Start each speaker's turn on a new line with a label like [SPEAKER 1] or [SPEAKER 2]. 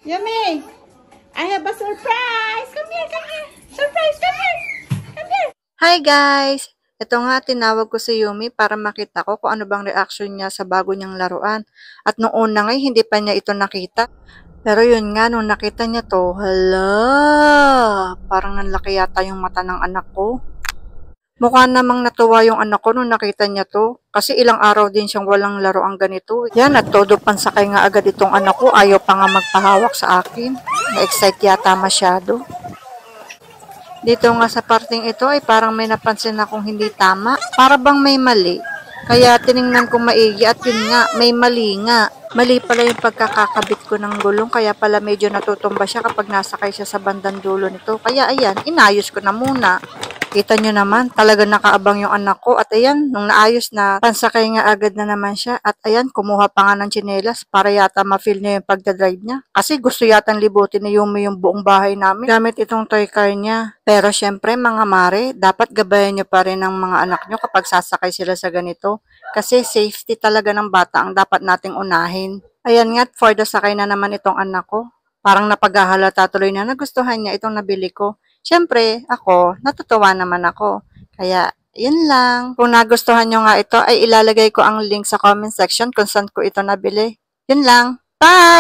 [SPEAKER 1] Yummy! I have a surprise! Come here, come here! Surprise, come here! Come here!
[SPEAKER 2] Hi guys! Ito nga, tinawag ko si Yumi para makita ko kung ano bang reaction niya sa bago niyang laruan. At noong una nga, hindi pa niya ito nakita. Pero yun nga, nung nakita niya to, hala! Parang nanlaki yata yung mata ng anak ko. Mukha namang natuwa yung anak ko nung nakita niya to. Kasi ilang araw din siyang walang laruang ganito. Yan, at todo pansakay nga agad itong anak ko. Ayaw pa nga magpahawak sa akin. Na-excite yata masyado. Dito nga sa parting ito ay parang may napansin akong hindi tama. Para bang may mali. Kaya tiningnan ko maigi at yun nga, may mali nga. Mali pala yung pagkakakabit ko ng gulong kaya pala medyo natutumba siya kapag nasakay siya sa bandang dulo nito. Kaya ayan, inayos ko na muna. Kita nyo naman, talaga nakaabang yung anak ko. At ayan, nung naayos na, pansakay nga agad na naman siya. At ayan, kumuha pa nga ng tsinelas para yata ma-feel niya yung pagdadrive niya. Kasi gusto yatang libutin ni Yumi yung buong bahay namin gamit itong toy car niya. Pero syempre mga mare, dapat gabayan nyo pa rin ang mga anak nyo kapag sasakay sila sa ganito. Kasi safety talaga ng bata ang dapat nating unahin. Ayan nga, for the sakay na naman itong anak ko. Parang napaghahalata tuloy na nagustuhan niya itong nabili ko. Siyempre, ako, natutuwa naman ako. Kaya, yun lang. Kung nagustuhan nyo nga ito, ay ilalagay ko ang link sa comment section kung saan ko ito nabili. Yun lang. Bye!